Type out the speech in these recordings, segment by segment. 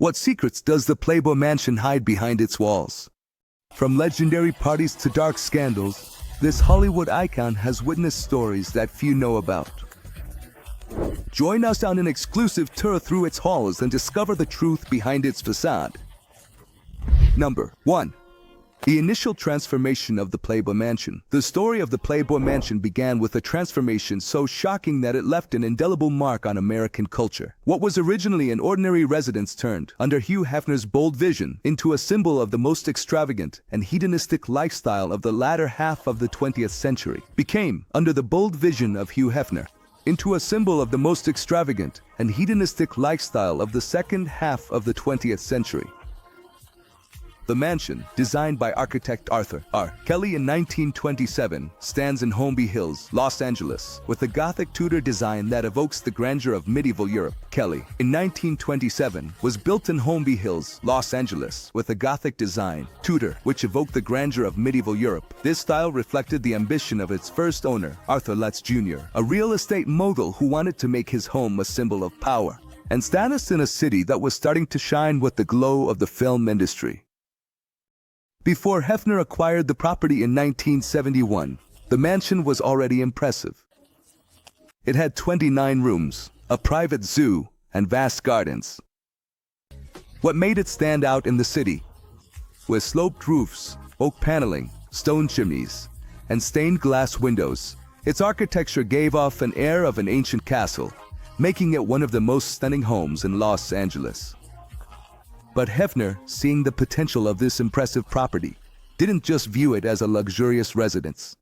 What secrets does the Playboy Mansion hide behind its walls? From legendary parties to dark scandals, this Hollywood icon has witnessed stories that few know about. Join us on an exclusive tour through its halls and discover the truth behind its facade. Number 1. The initial transformation of the Playboy Mansion. The story of the Playboy Mansion began with a transformation so shocking that it left an indelible mark on American culture. What was originally an ordinary residence turned, under Hugh Hefner's bold vision, into a symbol of the most extravagant and hedonistic lifestyle of the latter half of the 20th century. Became, under the bold vision of Hugh Hefner, into a symbol of the most extravagant and hedonistic lifestyle of the second half of the 20th century. The mansion, designed by architect Arthur R. Kelly in 1927, stands in Holmby Hills, Los Angeles, with a Gothic Tudor design that evokes the grandeur of medieval Europe. Kelly, in 1927, was built in Holmby Hills, Los Angeles, with a Gothic design, Tudor, which evoked the grandeur of medieval Europe. This style reflected the ambition of its first owner, Arthur Lutz Jr., a real estate mogul who wanted to make his home a symbol of power and status in a city that was starting to shine with the glow of the film industry. Before Hefner acquired the property in 1971, the mansion was already impressive. It had 29 rooms, a private zoo, and vast gardens. What made it stand out in the city? With sloped roofs, oak paneling, stone chimneys, and stained glass windows, its architecture gave off an air of an ancient castle, making it one of the most stunning homes in Los Angeles. But Hefner, seeing the potential of this impressive property, didn't just view it as a luxurious residence.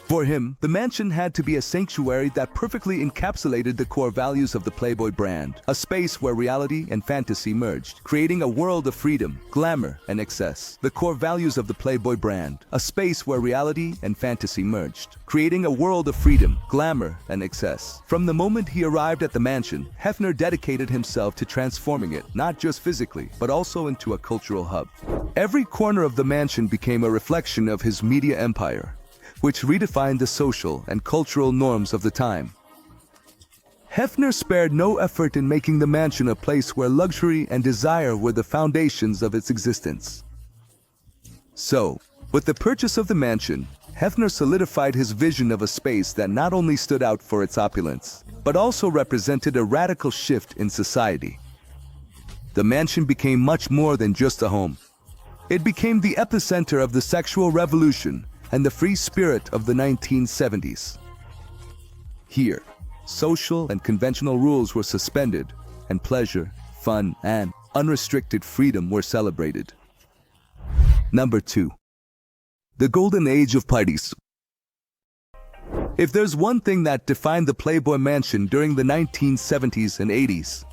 For him, the mansion had to be a sanctuary that perfectly encapsulated the core values of the Playboy brand, a space where reality and fantasy merged, creating a world of freedom, glamour, and excess. The core values of the Playboy brand, a space where reality and fantasy merged, creating a world of freedom, glamour, and excess. From the moment he arrived at the mansion, Hefner dedicated himself to transforming it, not just physically, but also into a cultural hub. Every corner of the mansion became a reflection of his media empire, which redefined the social and cultural norms of the time. Hefner spared no effort in making the mansion a place where luxury and desire were the foundations of its existence. So, with the purchase of the mansion, Hefner solidified his vision of a space that not only stood out for its opulence, but also represented a radical shift in society. The mansion became much more than just a home. It became the epicenter of the sexual revolution and the free spirit of the 1970s. Here, social and conventional rules were suspended, and pleasure, fun, and unrestricted freedom were celebrated. Number 2. The golden age of parties. If there's one thing that defined the Playboy Mansion during the 1970s and 80s,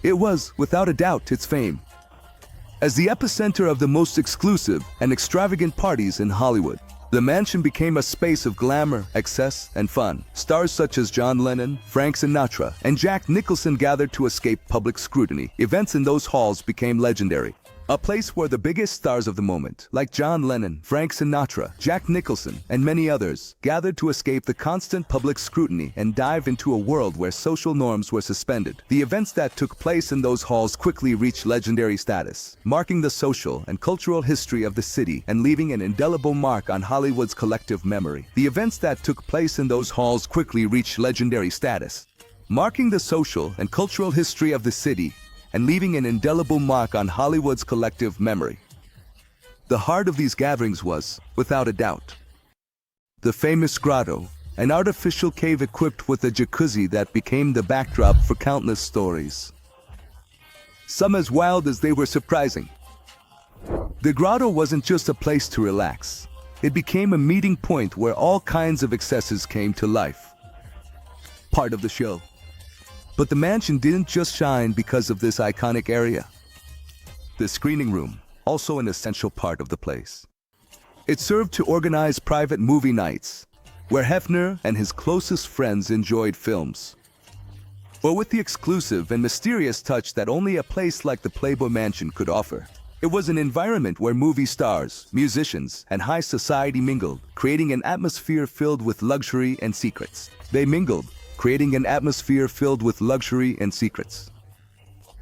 it was, without a doubt, its fame. As the epicenter of the most exclusive and extravagant parties in Hollywood, the mansion became a space of glamour, excess, and fun. Stars such as John Lennon, Frank Sinatra, and Jack Nicholson gathered to escape public scrutiny. Events in those halls became legendary. A place where the biggest stars of the moment, like John Lennon, Frank Sinatra, Jack Nicholson, and many others, gathered to escape the constant public scrutiny and dive into a world where social norms were suspended. The events that took place in those halls quickly reached legendary status, marking the social and cultural history of the city and leaving an indelible mark on Hollywood's collective memory. The events that took place in those halls quickly reached legendary status, marking the social and cultural history of the city and leaving an indelible mark on Hollywood's collective memory. The heart of these gatherings was, without a doubt, the famous grotto, an artificial cave equipped with a jacuzzi that became the backdrop for countless stories, some as wild as they were surprising. The grotto wasn't just a place to relax. It became a meeting point where all kinds of excesses came to life. Part of the show. But the mansion didn't just shine because of this iconic area. The screening room, also an essential part of the place. It served to organize private movie nights, where Hefner and his closest friends enjoyed films. Or with the exclusive and mysterious touch that only a place like the Playboy Mansion could offer. It was an environment where movie stars, musicians, and high society mingled, creating an atmosphere filled with luxury and secrets. They mingled, creating an atmosphere filled with luxury and secrets.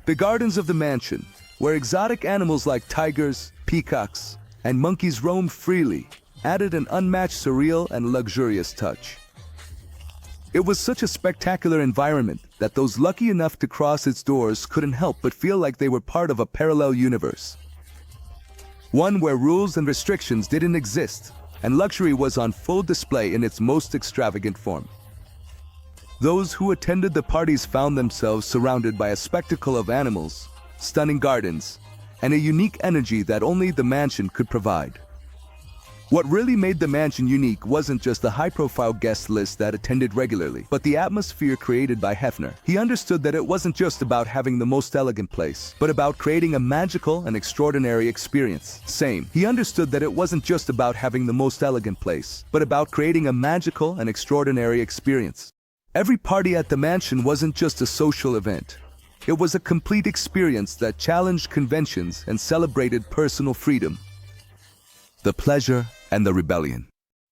The gardens of the mansion, where exotic animals like tigers, peacocks, and monkeys roamed freely, added an unmatched surreal and luxurious touch. It was such a spectacular environment that those lucky enough to cross its doors couldn't help but feel like they were part of a parallel universe. One where rules and restrictions didn't exist, and luxury was on full display in its most extravagant form. Those who attended the parties found themselves surrounded by a spectacle of animals, stunning gardens, and a unique energy that only the mansion could provide. What really made the mansion unique wasn't just the high-profile guest list that attended regularly, but the atmosphere created by Hefner. He understood that it wasn't just about having the most elegant place, but about creating a magical and extraordinary experience. He understood that it wasn't just about having the most elegant place, but about creating a magical and extraordinary experience. Every party at the mansion wasn't just a social event. It was a complete experience that challenged conventions and celebrated personal freedom, the pleasure, and the rebellion.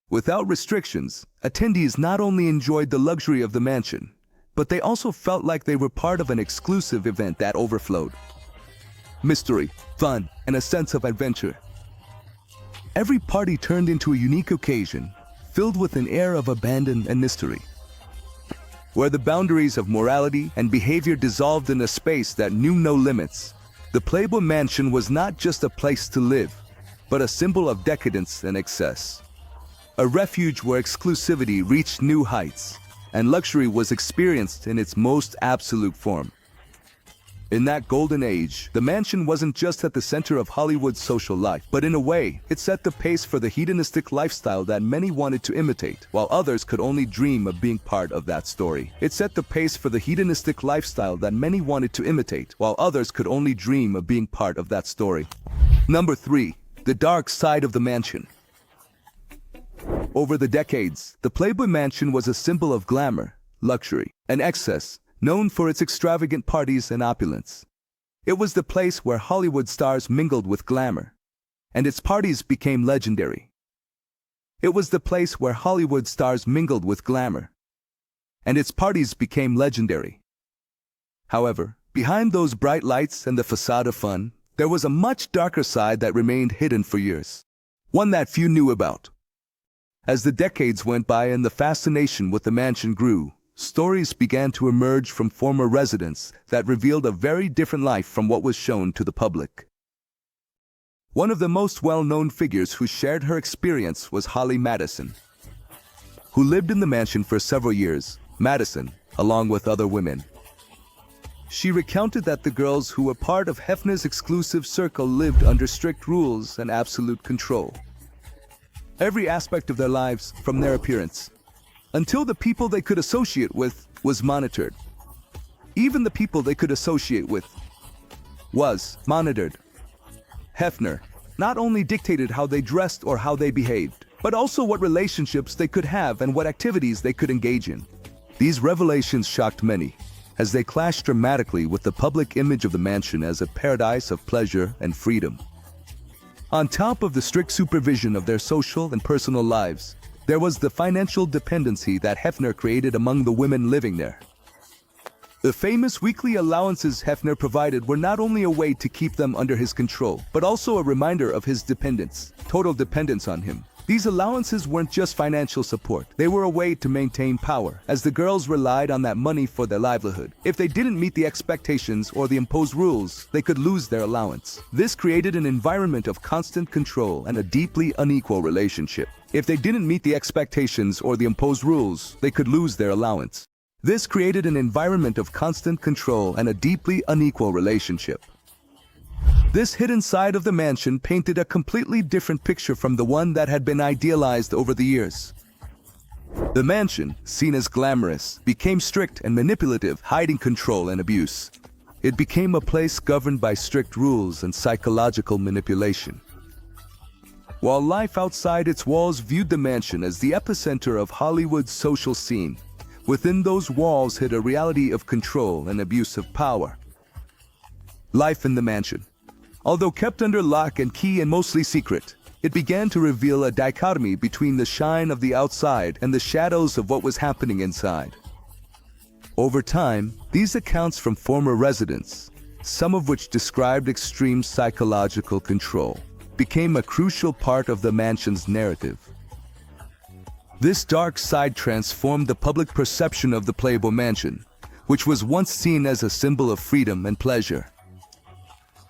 Without restrictions, attendees not only enjoyed the luxury of the mansion, but they also felt like they were part of an exclusive event that overflowed mystery, fun, and a sense of adventure. Every party turned into a unique occasion, filled with an air of abandon and mystery, where the boundaries of morality and behavior dissolved in a space that knew no limits. The Playboy Mansion was not just a place to live, but a symbol of decadence and excess. A refuge where exclusivity reached new heights, and luxury was experienced in its most absolute form. In that golden age, the mansion wasn't just at the center of Hollywood's social life, but in a way, it set the pace for the hedonistic lifestyle that many wanted to imitate, while others could only dream of being part of that story. It set the pace for the hedonistic lifestyle that many wanted to imitate, while others could only dream of being part of that story. Number 3. The dark side of the mansion. Over the decades, the Playboy Mansion was a symbol of glamour, luxury, and excess, known for its extravagant parties and opulence. It was the place where Hollywood stars mingled with glamour, and its parties became legendary. It was the place where Hollywood stars mingled with glamour, and its parties became legendary. However, behind those bright lights and the facade of fun, there was a much darker side that remained hidden for years, one that few knew about. As the decades went by and the fascination with the mansion grew, stories began to emerge from former residents that revealed a very different life from what was shown to the public. One of the most well-known figures who shared her experience was Holly Madison, who lived in the mansion for several years. Madison, along with other women, she recounted that the girls who were part of Hefner's exclusive circle lived under strict rules and absolute control. Every aspect of their lives, from their appearance until the people they could associate with, was monitored. Even the people they could associate with was monitored. Hefner not only dictated how they dressed or how they behaved, but also what relationships they could have and what activities they could engage in. These revelations shocked many, as they clashed dramatically with the public image of the mansion as a paradise of pleasure and freedom. On top of the strict supervision of their social and personal lives, there was the financial dependency that Hefner created among the women living there. The famous weekly allowances Hefner provided were not only a way to keep them under his control, but also a reminder of his total dependence on him. These allowances weren't just financial support. They were a way to maintain power, as the girls relied on that money for their livelihood. If they didn't meet the expectations or the imposed rules, they could lose their allowance. This created an environment of constant control and a deeply unequal relationship. If they didn't meet the expectations or the imposed rules, they could lose their allowance. This created an environment of constant control and a deeply unequal relationship. This hidden side of the mansion painted a completely different picture from the one that had been idealized over the years. The mansion, seen as glamorous, became strict and manipulative, hiding control and abuse. It became a place governed by strict rules and psychological manipulation. While life outside its walls viewed the mansion as the epicenter of Hollywood's social scene, within those walls hid a reality of control and abuse of power. Life in the mansion, although kept under lock and key and mostly secret, it began to reveal a dichotomy between the shine of the outside and the shadows of what was happening inside. Over time, these accounts from former residents some of which described extreme psychological control, became a crucial part of the mansion's narrative. This dark side transformed the public perception of the Playboy Mansion, which was once seen as a symbol of freedom and pleasure.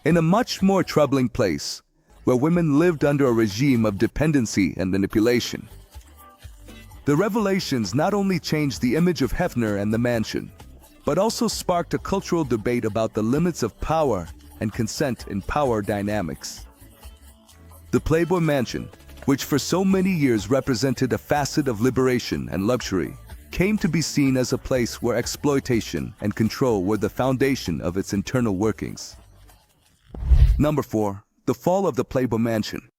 In a much more troubling place, where women lived under a regime of dependency and manipulation. The revelations not only changed the image of Hefner and the mansion, but also sparked a cultural debate about the limits of power and consent in power dynamics. The Playboy Mansion, which for so many years represented a facet of liberation and luxury, came to be seen as a place where exploitation and control were the foundation of its internal workings. Number 4. The fall of the Playboy Mansion.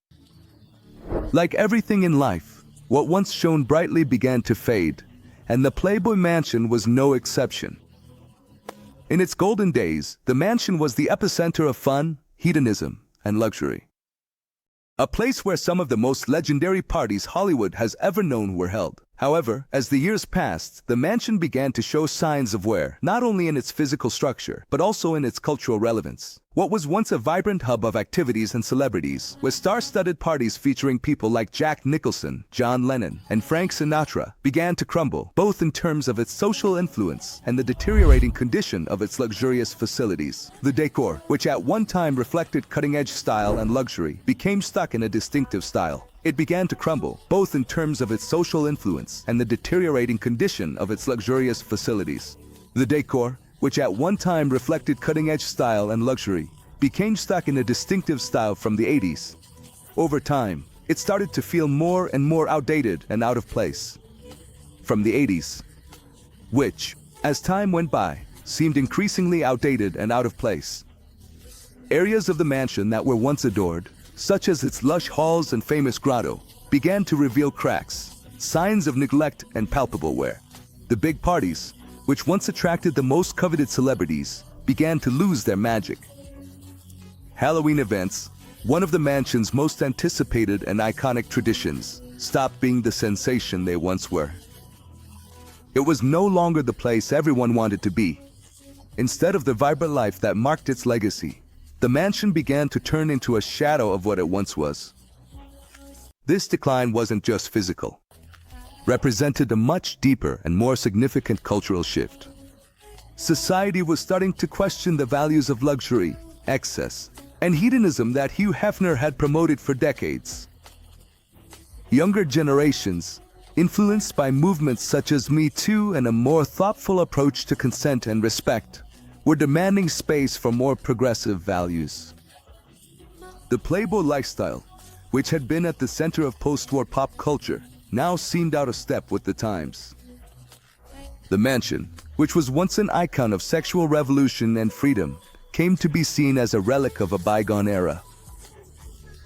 Like everything in life, what once shone brightly began to fade, and the Playboy Mansion was no exception. In its golden days, the mansion was the epicenter of fun, hedonism, and luxury. A place where some of the most legendary parties Hollywood has ever known were held. However, as the years passed, the mansion began to show signs of wear, not only in its physical structure, but also in its cultural relevance. What was once a vibrant hub of activities and celebrities, with star-studded parties featuring people like Jack Nicholson, John Lennon, and Frank Sinatra, began to crumble, both in terms of its social influence and the deteriorating condition of its luxurious facilities. The decor, which at one time reflected cutting-edge style and luxury, became stuck in a distinctive style. It began to crumble, both in terms of its social influence and the deteriorating condition of its luxurious facilities. The decor, which at one time reflected cutting-edge style and luxury, became stuck in a distinctive style from the 80s. Over time, it started to feel more and more outdated and out of place. From the 80s, which, as time went by, seemed increasingly outdated and out of place. Areas of the mansion that were once adored, such as its lush halls and famous grotto, began to reveal cracks, signs of neglect and palpable wear. The big parties, which once attracted the most coveted celebrities, began to lose their magic. Halloween events, one of the mansion's most anticipated and iconic traditions, stopped being the sensation they once were. It was no longer the place everyone wanted to be. Instead of the vibrant life that marked its legacy, the mansion began to turn into a shadow of what it once was. This decline wasn't just physical. Represented a much deeper and more significant cultural shift. Society was starting to question the values of luxury, excess, and hedonism that Hugh Hefner had promoted for decades. Younger generations, influenced by movements such as Me Too and a more thoughtful approach to consent and respect, were demanding space for more progressive values. The Playboy lifestyle, which had been at the center of post-war pop culture, now seemed out of step with the times. The mansion, which was once an icon of sexual revolution and freedom, came to be seen as a relic of a bygone era.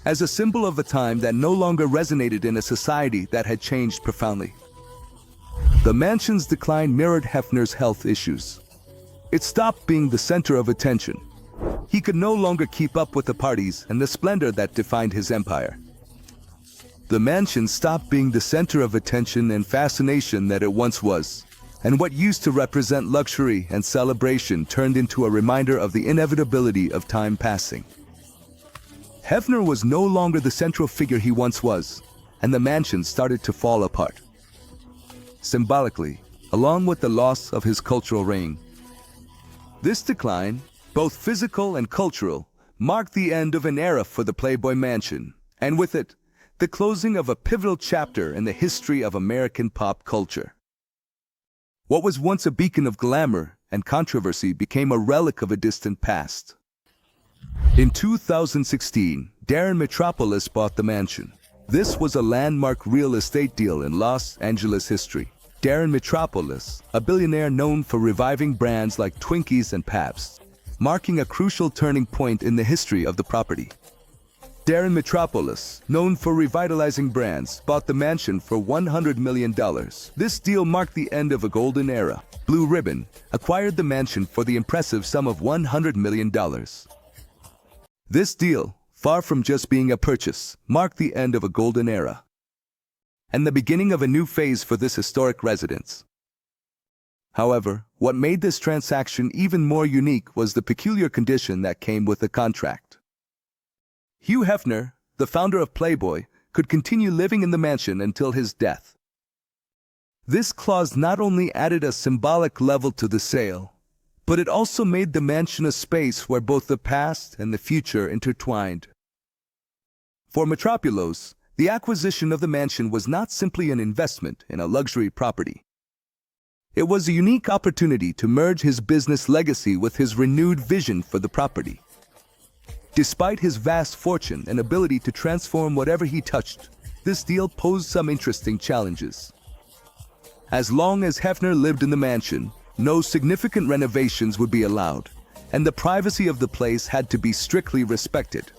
As a symbol of a time that no longer resonated in a society that had changed profoundly. The mansion's decline mirrored Hefner's health issues. It stopped being the center of attention. He could no longer keep up with the parties and the splendor that defined his empire. The mansion stopped being the center of attention and fascination that it once was, and what used to represent luxury and celebration turned into a reminder of the inevitability of time passing. Hefner was no longer the central figure he once was, and the mansion started to fall apart. Symbolically, along with the loss of his cultural reign. This decline, both physical and cultural, marked the end of an era for the Playboy Mansion, and with it, the closing of a pivotal chapter in the history of American pop culture. What was once a beacon of glamour and controversy became a relic of a distant past. In 2016, Daren Metropoulos bought the mansion. This was a landmark real estate deal in Los Angeles history. Daren Metropoulos, a billionaire known for reviving brands like Twinkies and Pabst, marking a crucial turning point in the history of the property. Daren Metropoulos, known for revitalizing brands, bought the mansion for $100 million. This deal marked the end of a golden era. Blue Ribbon acquired the mansion for the impressive sum of $100 million. This deal, far from just being a purchase, marked the end of a golden era and the beginning of a new phase for this historic residence. However, what made this transaction even more unique was the peculiar condition that came with the contract. Hugh Hefner, the founder of Playboy, could continue living in the mansion until his death. This clause not only added a symbolic level to the sale, but it also made the mansion a space where both the past and the future intertwined. For Metropoulos, the acquisition of the mansion was not simply an investment in a luxury property. It was a unique opportunity to merge his business legacy with his renewed vision for the property. Despite his vast fortune and ability to transform whatever he touched, this deal posed some interesting challenges. As long as Hefner lived in the mansion, no significant renovations would be allowed, and the privacy of the place had to be strictly respected.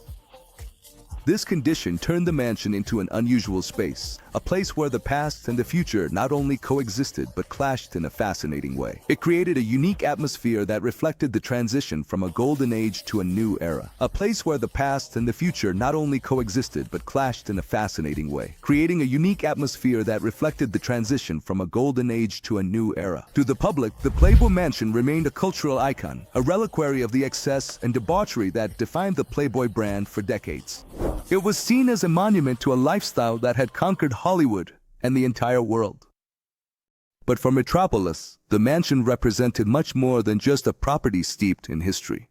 This condition turned the mansion into an unusual space, a place where the past and the future not only coexisted but clashed in a fascinating way. It created a unique atmosphere that reflected the transition from a golden age to a new era. A place where the past and the future not only coexisted but clashed in a fascinating way, creating a unique atmosphere that reflected the transition from a golden age to a new era. To the public, the Playboy Mansion remained a cultural icon, a reliquary of the excess and debauchery that defined the Playboy brand for decades. It was seen as a monument to a lifestyle that had conquered Hollywood and the entire world. But for Metropoulos, the mansion represented much more than just a property steeped in history.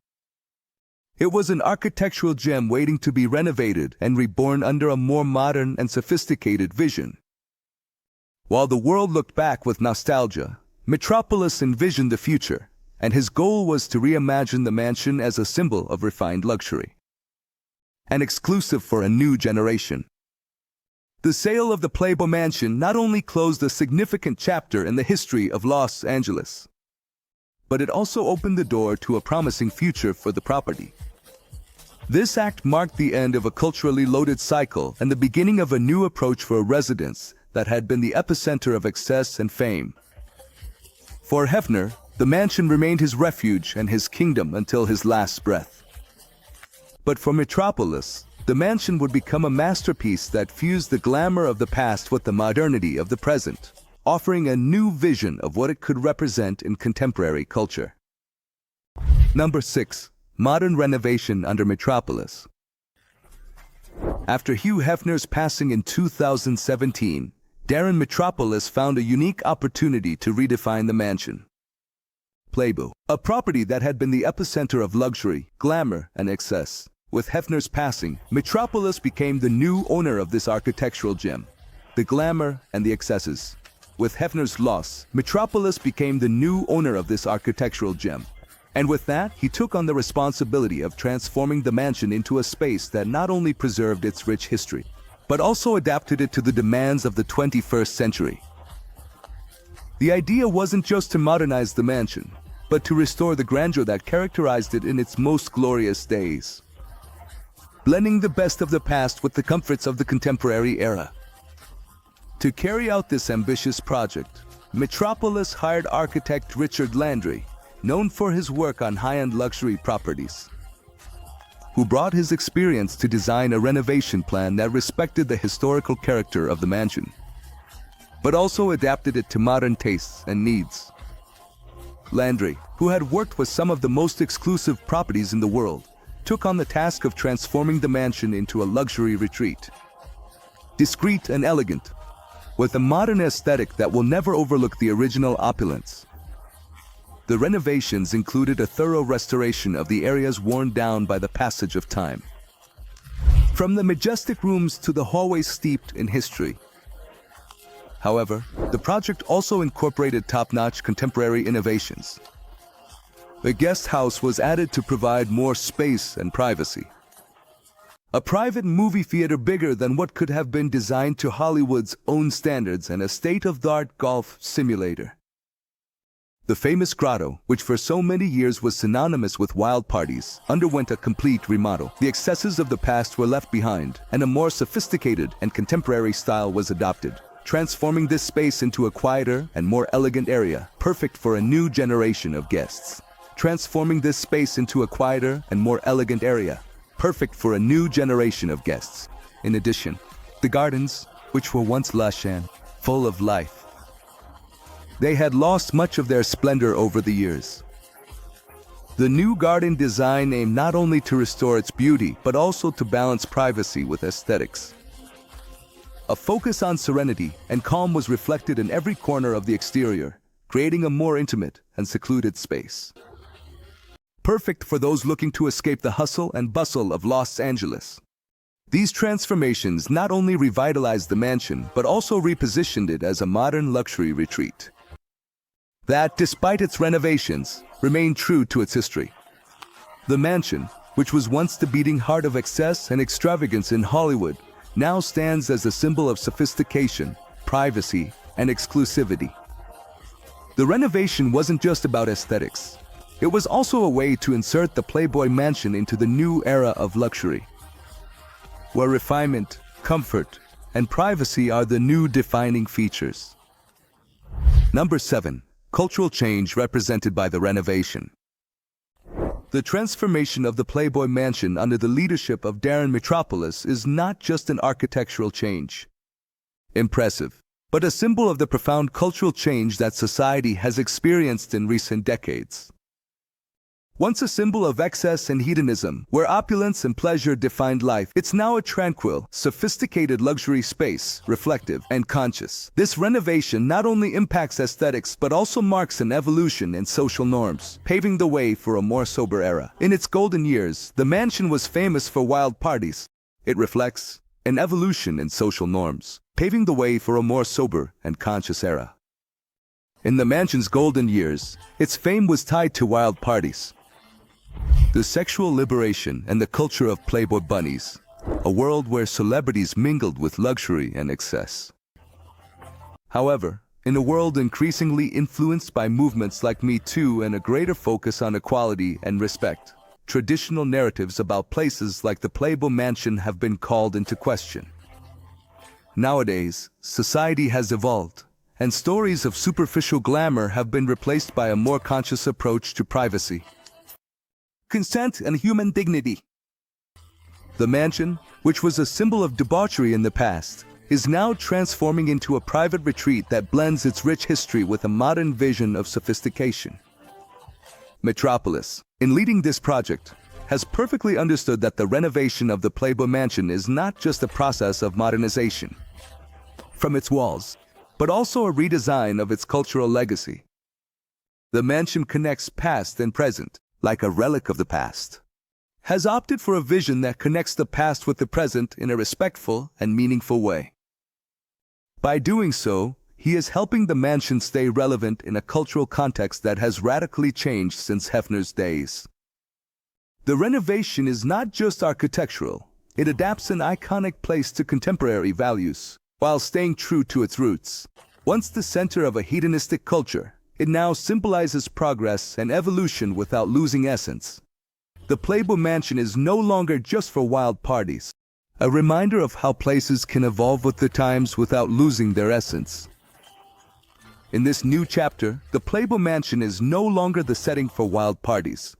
It was an architectural gem waiting to be renovated and reborn under a more modern and sophisticated vision. While the world looked back with nostalgia, Metropoulos envisioned the future, and his goal was to reimagine the mansion as a symbol of refined luxury, and exclusive for a new generation. The sale of the Playboy Mansion not only closed a significant chapter in the history of Los Angeles, but it also opened the door to a promising future for the property. This act marked the end of a culturally loaded cycle and the beginning of a new approach for a residence that had been the epicenter of excess and fame. For Hefner, the mansion remained his refuge and his kingdom until his last breath. But for Metropoulos, the mansion would become a masterpiece that fused the glamour of the past with the modernity of the present, offering a new vision of what it could represent in contemporary culture. Number 6. Modern renovation under Metropoulos. After Hugh Hefner's passing in 2017, Daren Metropoulos found a unique opportunity to redefine the mansion. Playboy, a property that had been the epicenter of luxury, glamour, and excess. With Hefner's passing, Metropoulos became the new owner of this architectural gem, the glamour and the excesses. With Hefner's loss, Metropoulos became the new owner of this architectural gem. And with that, he took on the responsibility of transforming the mansion into a space that not only preserved its rich history, but also adapted it to the demands of the 21st century. The idea wasn't just to modernize the mansion, but to restore the grandeur that characterized it in its most glorious days, blending the best of the past with the comforts of the contemporary era. To carry out this ambitious project, Metropoulos hired architect Richard Landry, known for his work on high-end luxury properties, who brought his experience to design a renovation plan that respected the historical character of the mansion, but also adapted it to modern tastes and needs. Landry, who had worked with some of the most exclusive properties in the world, took on the task of transforming the mansion into a luxury retreat. Discreet and elegant, with a modern aesthetic that will never overlook the original opulence. The renovations included a thorough restoration of the areas worn down by the passage of time. From the majestic rooms to the hallways steeped in history. However, the project also incorporated top-notch contemporary innovations. The guest house was added to provide more space and privacy. A private movie theater bigger than what could have been designed to Hollywood's own standards, and a state-of-the-art golf simulator. The famous grotto, which for so many years was synonymous with wild parties, underwent a complete remodel. The excesses of the past were left behind, and a more sophisticated and contemporary style was adopted, transforming this space into a quieter and more elegant area, perfect for a new generation of guests. Transforming this space into a quieter and more elegant area, perfect for a new generation of guests. In addition, the gardens, which were once lush and full of life, they had lost much of their splendor over the years. The new garden design aimed not only to restore its beauty, but also to balance privacy with aesthetics. A focus on serenity and calm was reflected in every corner of the exterior, creating a more intimate and secluded space. Perfect for those looking to escape the hustle and bustle of Los Angeles. These transformations not only revitalized the mansion, but also repositioned it as a modern luxury retreat that, despite its renovations, remained true to its history. The mansion, which was once the beating heart of excess and extravagance in Hollywood, now stands as a symbol of sophistication, privacy, and exclusivity. The renovation wasn't just about aesthetics. It was also a way to insert the Playboy Mansion into the new era of luxury, where refinement, comfort, and privacy are the new defining features. Number 7. Cultural change represented by the renovation. The transformation of the Playboy Mansion under the leadership of Daren Metropoulos is not just an architectural change, impressive, but a symbol of the profound cultural change that society has experienced in recent decades. Once a symbol of excess and hedonism, where opulence and pleasure defined life, it's now a tranquil, sophisticated luxury space, reflective and conscious. This renovation not only impacts aesthetics, but also marks an evolution in social norms, paving the way for a more sober era. In its golden years, the mansion was famous for wild parties. It reflects an evolution in social norms, paving the way for a more sober and conscious era. In the mansion's golden years, its fame was tied to wild parties, the sexual liberation and the culture of Playboy bunnies, a world where celebrities mingled with luxury and excess. However, in a world increasingly influenced by movements like Me Too and a greater focus on equality and respect, traditional narratives about places like the Playboy Mansion have been called into question. Nowadays, society has evolved, and stories of superficial glamour have been replaced by a more conscious approach to privacy, consent, and human dignity. The mansion, which was a symbol of debauchery in the past, is now transforming into a private retreat that blends its rich history with a modern vision of sophistication. Metropoulos, in leading this project, has perfectly understood that the renovation of the Playboy Mansion is not just a process of modernization from its walls, but also a redesign of its cultural legacy. The mansion connects past and present, like a relic of the past, has opted for a vision that connects the past with the present in a respectful and meaningful way. By doing so, he is helping the mansion stay relevant in a cultural context that has radically changed since Hefner's days. The renovation is not just architectural, it adapts an iconic place to contemporary values, while staying true to its roots. Once the center of a hedonistic culture, it now symbolizes progress and evolution without losing essence. The Playboy Mansion is no longer just for wild parties, a reminder of how places can evolve with the times without losing their essence. In this new chapter, the Playboy Mansion is no longer the setting for wild parties,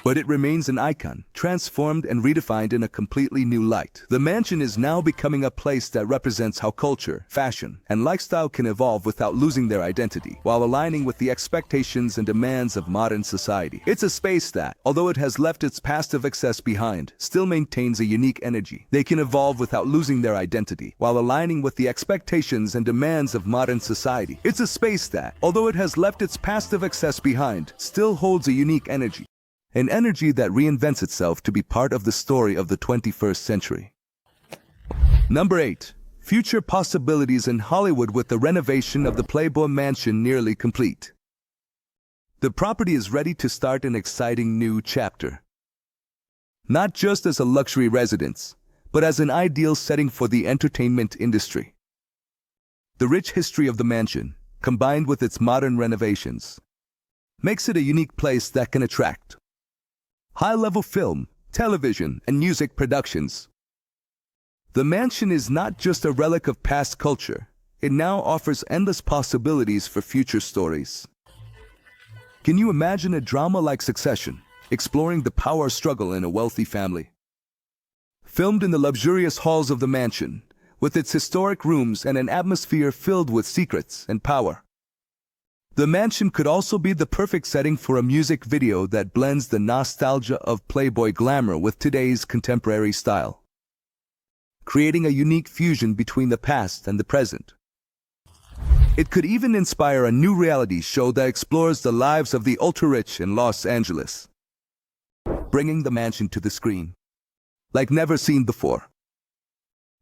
but it remains an icon, transformed and redefined in a completely new light. The mansion is now becoming a place that represents how culture, fashion, and lifestyle can evolve without losing their identity, while aligning with the expectations and demands of modern society. It's a space that, although it has left its past of excess behind, still maintains a unique energy. They can evolve without losing their identity, while aligning with the expectations and demands of modern society. It's a space that, although it has left its past of excess behind, still holds a unique energy. An energy that reinvents itself to be part of the story of the 21st century. Number 8. Future possibilities in Hollywood with the renovation of the Playboy Mansion nearly complete. The property is ready to start an exciting new chapter. Not just as a luxury residence, but as an ideal setting for the entertainment industry. The rich history of the mansion, combined with its modern renovations, makes it a unique place that can attract high-level film, television, and music productions. The mansion is not just a relic of past culture, it now offers endless possibilities for future stories. Can you imagine a drama like Succession, exploring the power struggle in a wealthy family? Filmed in the luxurious halls of the mansion, with its historic rooms and an atmosphere filled with secrets and power. The mansion could also be the perfect setting for a music video that blends the nostalgia of Playboy glamour with today's contemporary style, creating a unique fusion between the past and the present. It could even inspire a new reality show that explores the lives of the ultra-rich in Los Angeles, bringing the mansion to the screen like never seen before.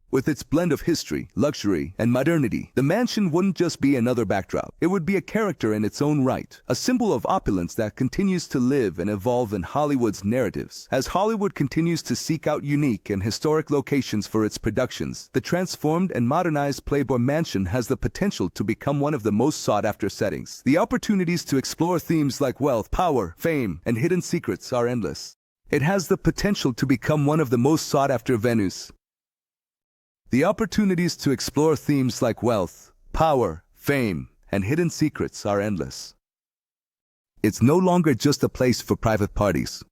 With its blend of history, luxury, and modernity, the mansion wouldn't just be another backdrop. It would be a character in its own right, a symbol of opulence that continues to live and evolve in Hollywood's narratives. As Hollywood continues to seek out unique and historic locations for its productions, the transformed and modernized Playboy Mansion has the potential to become one of the most sought-after settings. The opportunities to explore themes like wealth, power, fame, and hidden secrets are endless. It has the potential to become one of the most sought-after venues. The opportunities to explore themes like wealth, power, fame, and hidden secrets are endless. It's no longer just a place for private parties,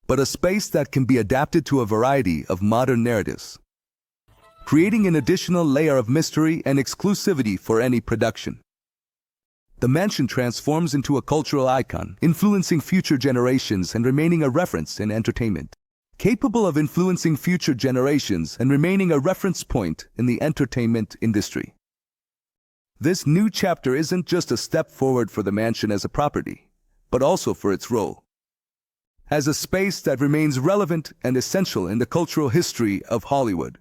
but a space that can be adapted to a variety of modern narratives, creating an additional layer of mystery and exclusivity for any production. The mansion transforms into a cultural icon, influencing future generations and remaining a reference in entertainment. Capable of influencing future generations and remaining a reference point in the entertainment industry. This new chapter isn't just a step forward for the mansion as a property, but also for its role as a space that remains relevant and essential in the cultural history of Hollywood.